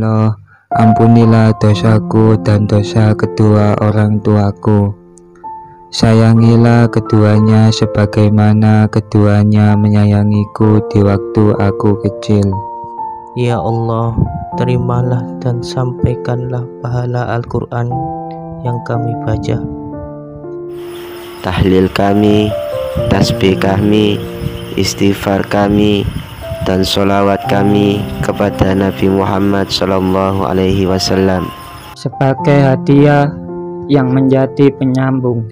Allah, ampunilah dosaku dan dosa kedua orang tuaku. Sayangilah keduanya sebagaimana keduanya menyayangiku di waktu aku kecil. Ya Allah, terimalah dan sampaikanlah pahala Al-Quran yang kami baca, tahlil kami, tasbih kami, istighfar kami, dan sholawat kami kepada Nabi Muhammad SAW sebagai hadiah yang menjadi penyambung,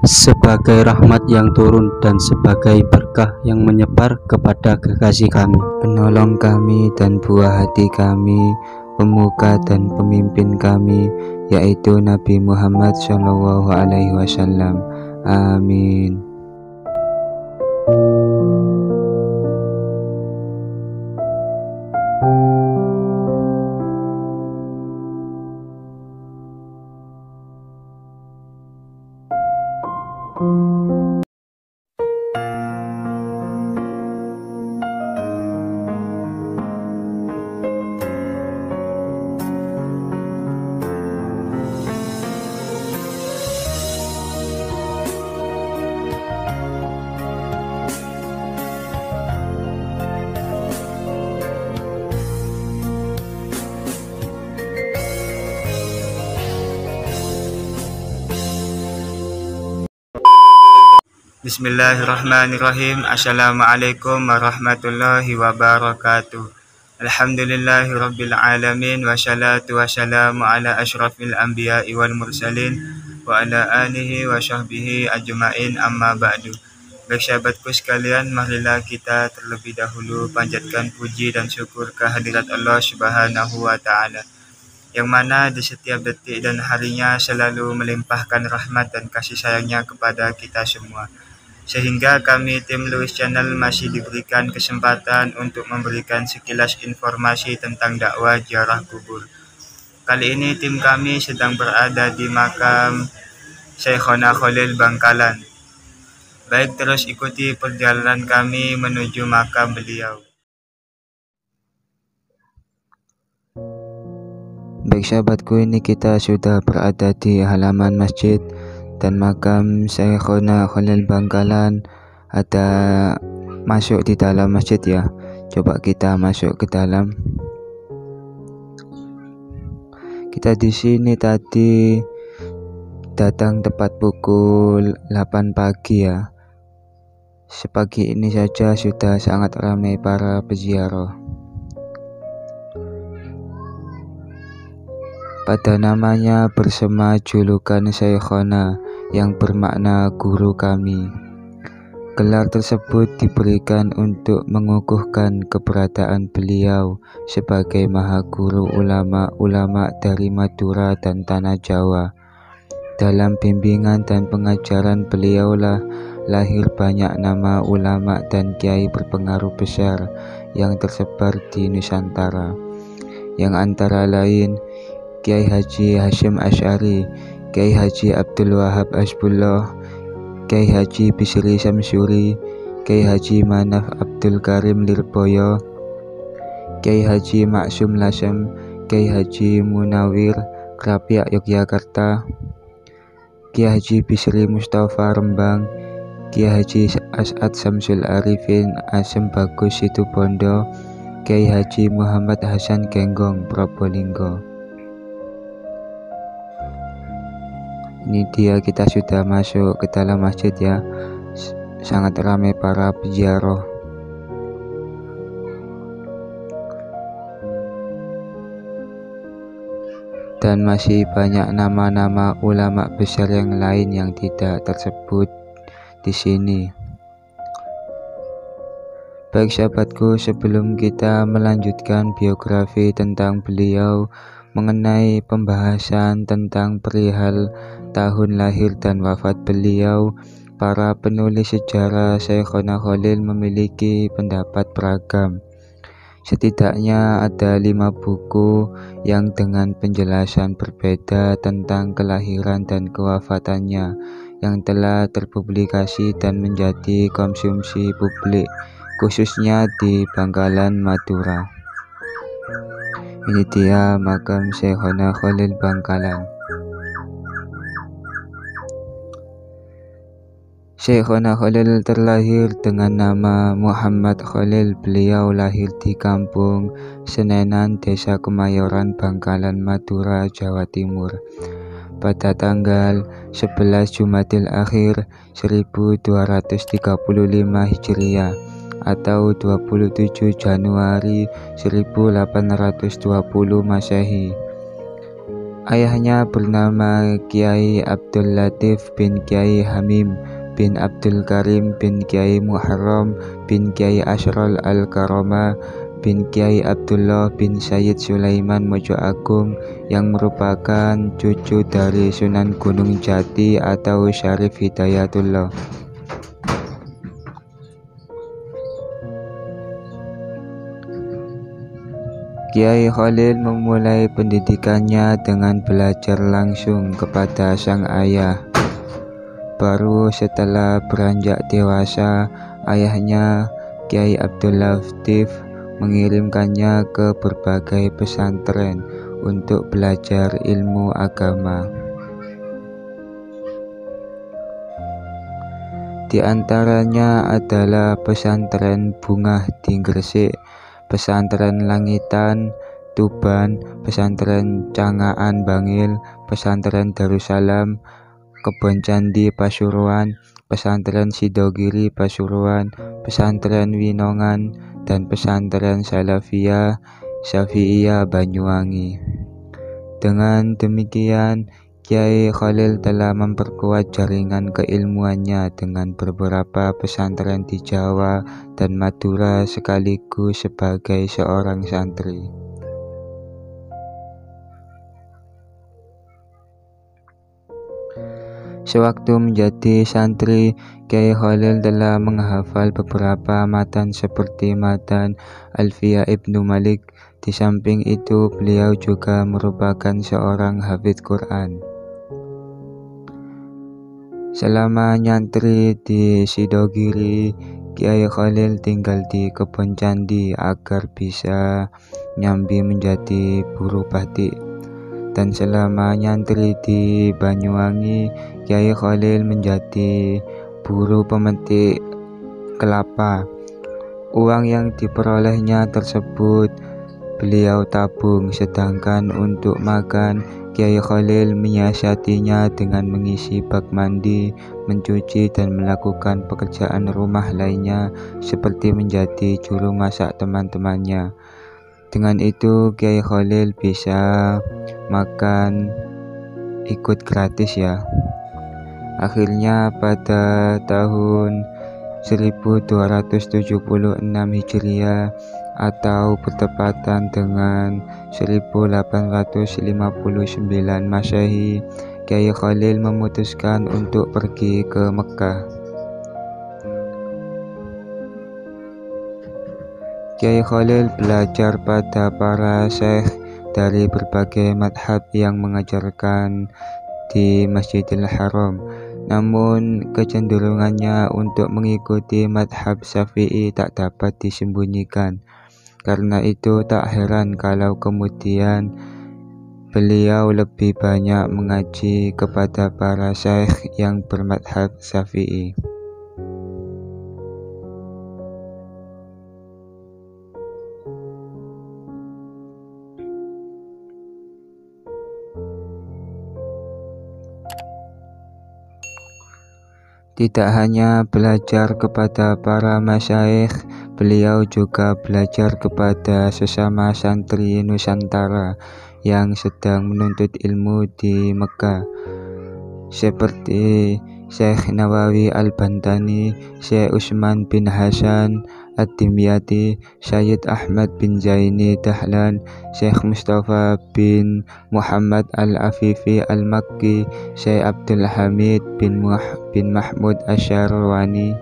sebagai rahmat yang turun dan sebagai berkah yang menyebar kepada kekasih kami, penolong kami dan buah hati kami, pemuka dan pemimpin kami, yaitu Nabi Muhammad SAW. Amin. Bismillahirrahmanirrahim. Assalamualaikum warahmatullahi wabarakatuh. Alhamdulillahirabbil alamin, wassalatu wassalamu ala asyrafil anbiya'i wal mursalin wa ala alihi wa sahbihi ajmain, amma ba'du. Baik sahabatku sekalian, marilah kita terlebih dahulu panjatkan puji dan syukur kehadirat Allah Subhanahu wa taala, yang mana di setiap detik dan harinya selalu melimpahkan rahmat dan kasih sayangnya kepada kita semua, sehingga kami tim Lewis Channel masih diberikan kesempatan untuk memberikan sekilas informasi tentang dakwah ziarah kubur. Kali ini tim kami sedang berada di makam Syekhona Khalil Bangkalan. Baik, terus ikuti perjalanan kami menuju makam beliau. Baik sahabatku, ini kita sudah berada di halaman masjid dan makam Syekhona Khalil Bangkalan. Ada masuk di dalam masjid ya. Coba kita masuk ke dalam. Kita di sini tadi datang tepat pukul 8 pagi ya. Sepagi ini saja sudah sangat ramai para peziarah. Pada namanya bersema julukan Syekhona, yang bermakna guru kami. Gelar tersebut diberikan untuk mengukuhkan keberadaan beliau sebagai maha guru ulama-ulama dari Madura dan Tanah Jawa. Dalam bimbingan dan pengajaran beliaulah lahir banyak nama ulama dan kiai berpengaruh besar yang tersebar di Nusantara, yang antara lain Kiai Haji Hasyim Asy'ari, Kiai Haji Abdul Wahab Hasbullah, Kiai Haji Bisri Samsuri, Kiai Haji Manaf Abdul Karim Lirboyo, Kiai Haji Maksum Lasem, Kiai Haji Munawir Krapiak Yogyakarta, Kiai Haji Bisri Mustafa Rembang, Kiai Haji As'ad Samsul Arifin Asem Bagus Situbondo, Kiai Haji Muhammad Hasan Genggong Probolinggo. Ini dia, kita sudah masuk ke dalam masjid ya. Sangat ramai para peziarah. Dan masih banyak nama-nama ulama besar yang lain yang tidak tersebut di sini. Baik sahabatku, sebelum kita melanjutkan biografi tentang beliau, mengenai pembahasan tentang perihal tahun lahir dan wafat beliau, para penulis sejarah Syekhona Khalil memiliki pendapat beragam. Setidaknya ada 5 buku yang dengan penjelasan berbeda tentang kelahiran dan kewafatannya yang telah terpublikasi dan menjadi konsumsi publik, khususnya di Bangkalan, Madura. Ini dia makam Syekhona Khalil Bangkalan. Syekhona Khalil terlahir dengan nama Muhammad Khalil. Beliau lahir di kampung Senenan, Desa Kemayoran, Bangkalan, Madura, Jawa Timur pada tanggal 11 Jumadil Akhir 1235 Hijriah atau 27 Januari 1820 Masehi. Ayahnya bernama Kiai Abdul Latif bin Kiai Hamim bin Abdul Karim bin Kiai Muharram bin Kiai Ashrol Al-Karomah bin Kiai Abdullah bin Sayyid Sulaiman Mojo Agung yang merupakan cucu dari Sunan Gunung Jati atau Syarif Hidayatullah. Kiai Khalil memulai pendidikannya dengan belajar langsung kepada sang ayah. Baru setelah beranjak dewasa, ayahnya Kiai Abdul Latif mengirimkannya ke berbagai pesantren untuk belajar ilmu agama. Di antaranya adalah pesantren Bungah di Gresik, pesantren Langitan Tuban, pesantren Cangaan Bangil, pesantren Darussalam Kebon Candi Pasuruan, pesantren Sidogiri Pasuruan, pesantren Winongan, dan pesantren Salafiyah Syafi'iyah Banyuwangi. Dengan demikian, Kiai Khalil telah memperkuat jaringan keilmuannya dengan beberapa pesantren di Jawa dan Madura sekaligus sebagai seorang santri. Sewaktu menjadi santri, Kiai Khalil telah menghafal beberapa matan seperti matan Alfiyah Ibnu Malik. Di samping itu, beliau juga merupakan seorang hafidz Quran. Selama nyantri di Sidogiri, Kiai Khalil tinggal di Kebon Candi agar bisa nyambi menjadi buruh batik. Dan selama nyantri di Banyuwangi, Kiai Khalil menjadi buruh pemetik kelapa. Uang yang diperolehnya tersebut beliau tabung, sedangkan untuk makan, Kiai Khalil menyiasatinya dengan mengisi bak mandi, mencuci, dan melakukan pekerjaan rumah lainnya seperti menjadi juru masak teman-temannya. Dengan itu, Kiai Khalil bisa makan ikut gratis ya. Akhirnya pada tahun 1276 Hijriah atau bertepatan dengan 1859 Masehi, Kiai Khalil memutuskan untuk pergi ke Mekah. Kiai Khalil belajar pada para syekh dari berbagai madhab yang mengajarkan di Masjidil Haram. Namun kecenderungannya untuk mengikuti madhab Syafi'i tak dapat disembunyikan. Karena itu tak heran kalau kemudian beliau lebih banyak mengaji kepada para syekh yang bermadhab Syafi'i. Tidak hanya belajar kepada para masyayikh, beliau juga belajar kepada sesama santri Nusantara yang sedang menuntut ilmu di Mekah, seperti Syekh Nawawi Al-Bantani, Syekh Utsman bin Hasan Ad-Dimyati, Syed Ahmad bin Zaini Dahlan, Syekh Mustafa bin Muhammad Al-Afifi Al-Makki, Syekh Abdul Hamid bin Mahmud Asyarwani.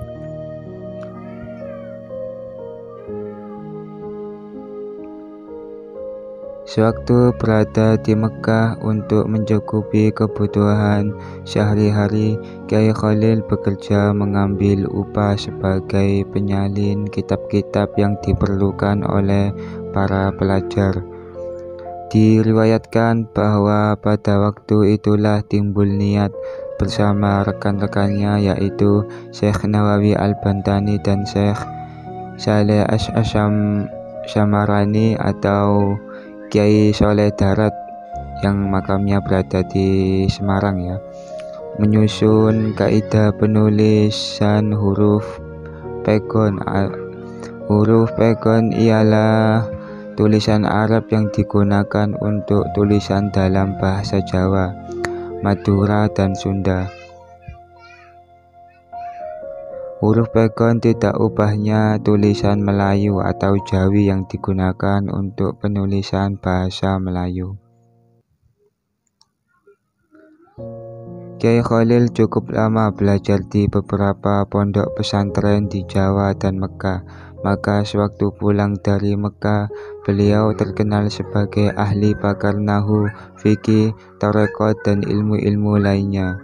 Sewaktu berada di Mekah untuk mencukupi kebutuhan sehari-hari, Kiai Khalil bekerja mengambil upah sebagai penyalin kitab-kitab yang diperlukan oleh para pelajar. Diriwayatkan bahwa pada waktu itulah timbul niat bersama rekan-rekannya, yaitu Syekh Nawawi Al-Bantani dan Syekh Saleh Syamarani atau Kiai Soleh Darat yang makamnya berada di Semarang ya, menyusun kaidah penulisan huruf pegon. Huruf pegon ialah tulisan Arab yang digunakan untuk tulisan dalam bahasa Jawa, Madura, dan Sunda. Huruf pegon tidak ubahnya tulisan Melayu atau Jawi yang digunakan untuk penulisan bahasa Melayu. Kiai Khalil cukup lama belajar di beberapa pondok pesantren di Jawa dan Mekah. Maka sewaktu pulang dari Mekah, beliau terkenal sebagai ahli pakar nahu, fikih, tarekat, dan ilmu-ilmu lainnya.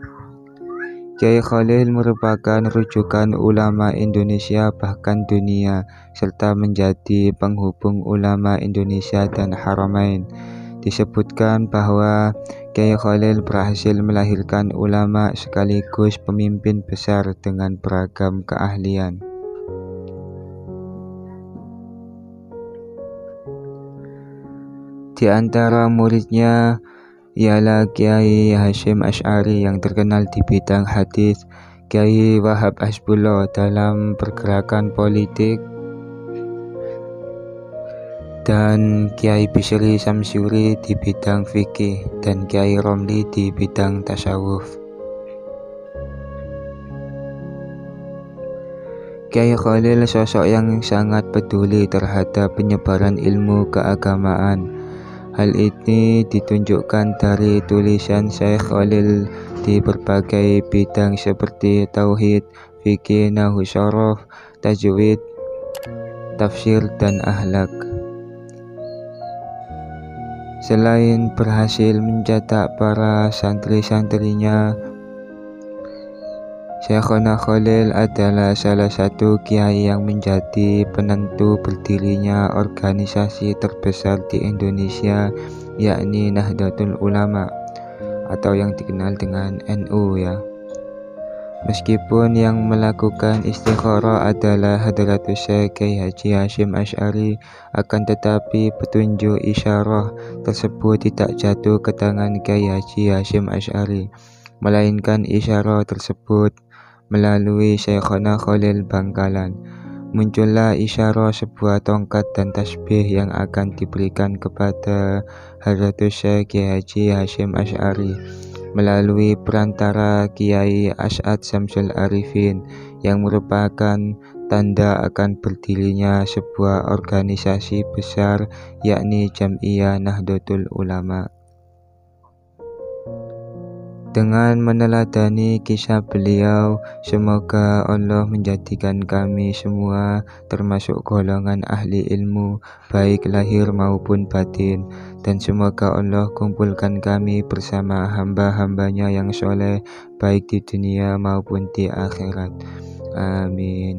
Kiai Khalil merupakan rujukan ulama Indonesia bahkan dunia, serta menjadi penghubung ulama Indonesia dan Haramain. Disebutkan bahwa Kiai Khalil berhasil melahirkan ulama sekaligus pemimpin besar dengan beragam keahlian. Di antara muridnya ialah Kiai Hasyim Asy'ari yang terkenal di bidang hadis, Kiai Wahab Hasbullah dalam pergerakan politik, dan Kiai Bisri Samsuri di bidang fikih, dan Kiai Romli di bidang tasawuf. Kiai Khalil sosok yang sangat peduli terhadap penyebaran ilmu keagamaan. Hal ini ditunjukkan dari tulisan Syekh Khalil di berbagai bidang seperti tauhid, fikih, nahwu syaraf, tajwid, tafsir, dan akhlak. Selain berhasil mencetak para santri-santrinya, Syekhona Khalil adalah salah satu kiai yang menjadi penentu berdirinya organisasi terbesar di Indonesia, yakni Nahdlatul Ulama atau yang dikenal dengan NU ya. Meskipun yang melakukan istikharah adalah Hadratus Syekh Kiai Haji Hasyim Asy'ari, akan tetapi petunjuk isyarah tersebut tidak jatuh ke tangan Kiai Haji Hasyim Asy'ari, melainkan isyarah tersebut melalui Syekhona Khalil Bangkalan. Muncullah isyarah sebuah tongkat dan tasbih yang akan diberikan kepada Hadratus Syekh Kiai Haji Hasyim Asy'ari melalui perantara Kiai Asy'ad Syamsul Arifin, yang merupakan tanda akan berdirinya sebuah organisasi besar, yakni Jam'iyah Nahdlatul Ulama. Dengan meneladani kisah beliau, semoga Allah menjadikan kami semua termasuk golongan ahli ilmu, baik lahir maupun batin, dan semoga Allah kumpulkan kami bersama hamba-hambanya yang soleh, baik di dunia maupun di akhirat. Amin.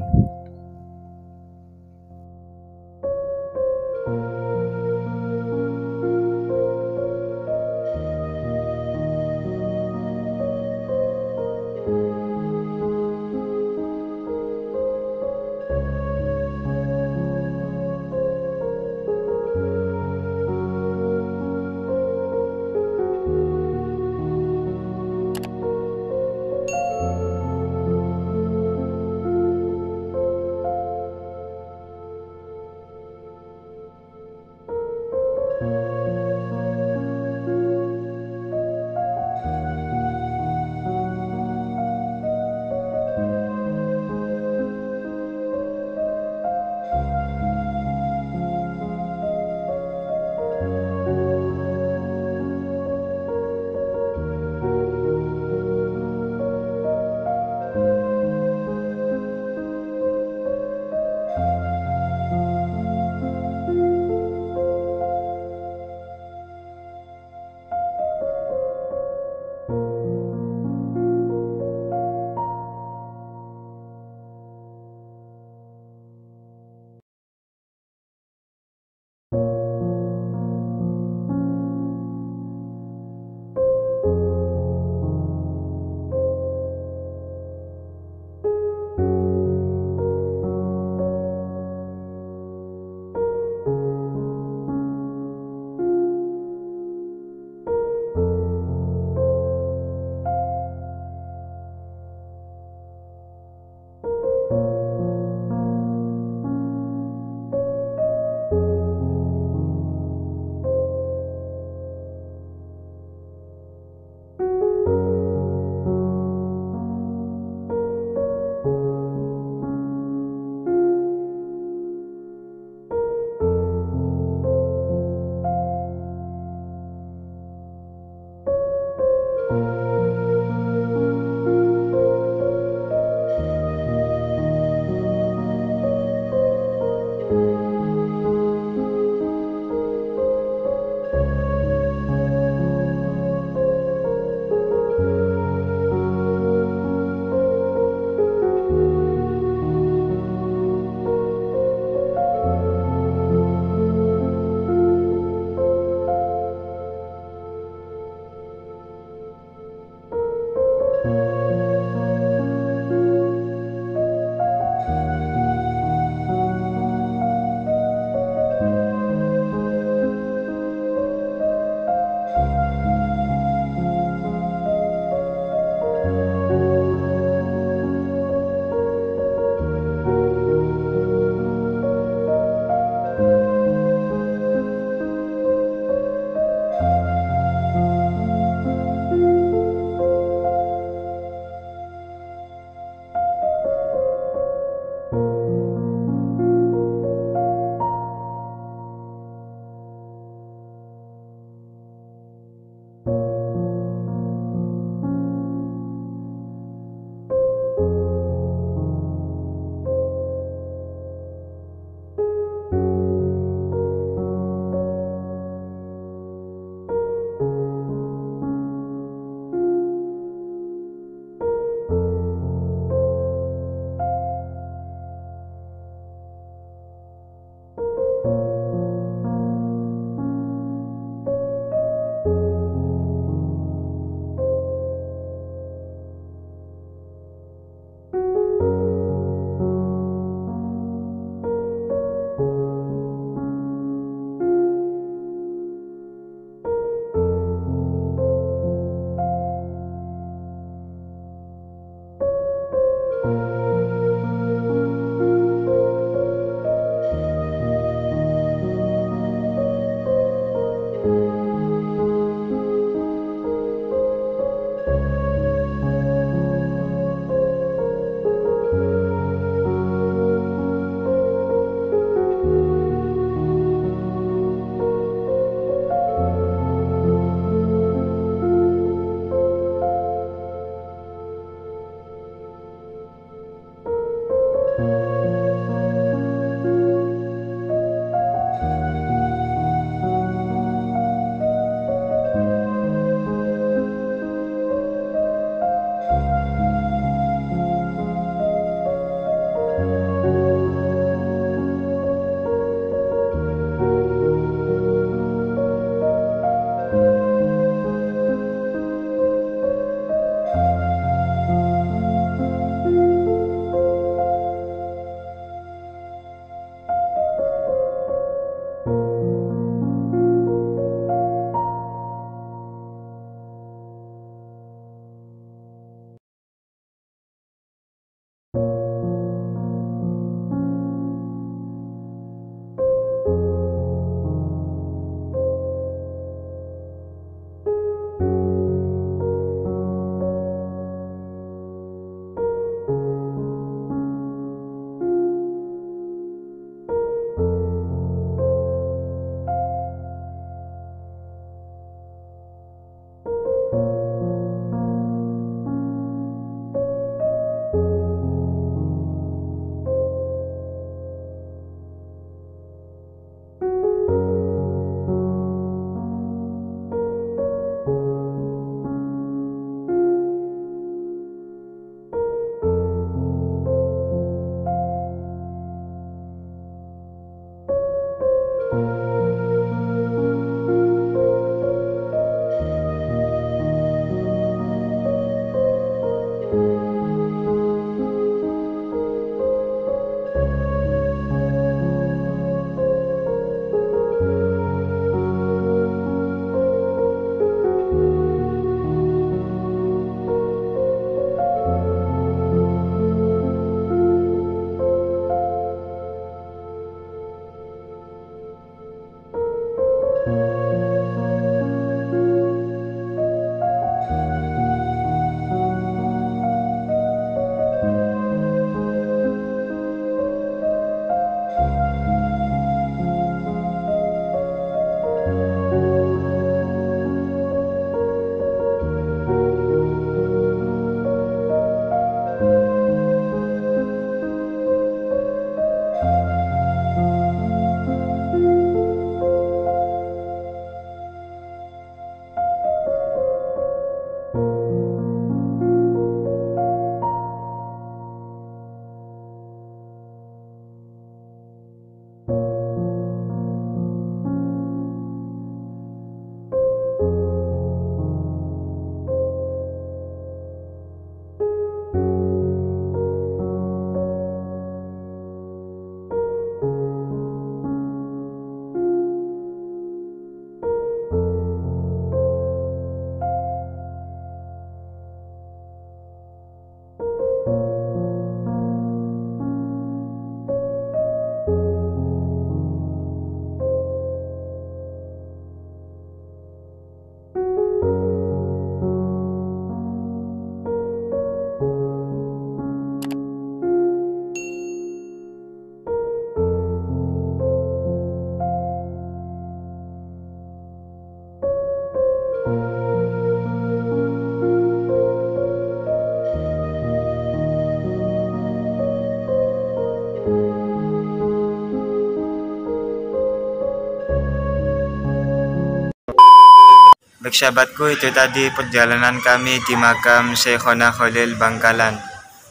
Baik sahabatku, itu tadi perjalanan kami di makam Syekhona Khalil Bangkalan.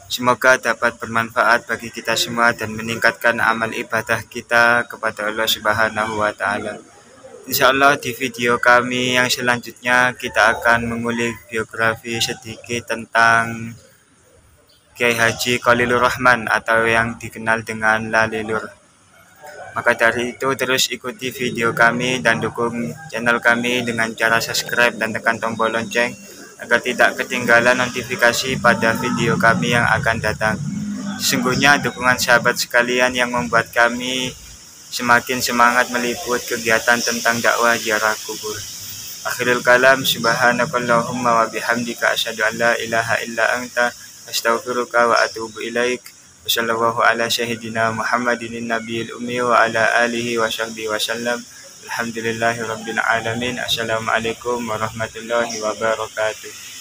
Semoga dapat bermanfaat bagi kita semua dan meningkatkan amal ibadah kita kepada Allah Subhanahu wa Ta'ala. Insyaallah di video kami yang selanjutnya kita akan mengulik biografi sedikit tentang Kiai Haji Khalilur Rahman atau yang dikenal dengan Lalilur. Maka dari itu terus ikuti video kami dan dukung channel kami dengan cara subscribe dan tekan tombol lonceng agar tidak ketinggalan notifikasi pada video kami yang akan datang. Sesungguhnya dukungan sahabat sekalian yang membuat kami semakin semangat meliput kegiatan tentang dakwah ziarah kubur. Akhirul kalam, subhanakallahumma wa bihamdika asyhadu an la ilaha illa anta astaghfiruka wa atubu ilaik. Wassallallahu ala sayyidina Muhammadin nabiyil ummi wa ala alihi wa sahbihi wasallam. Alhamdulillahi rabbil alamin. Assalamualaikum warahmatullahi wabarakatuh.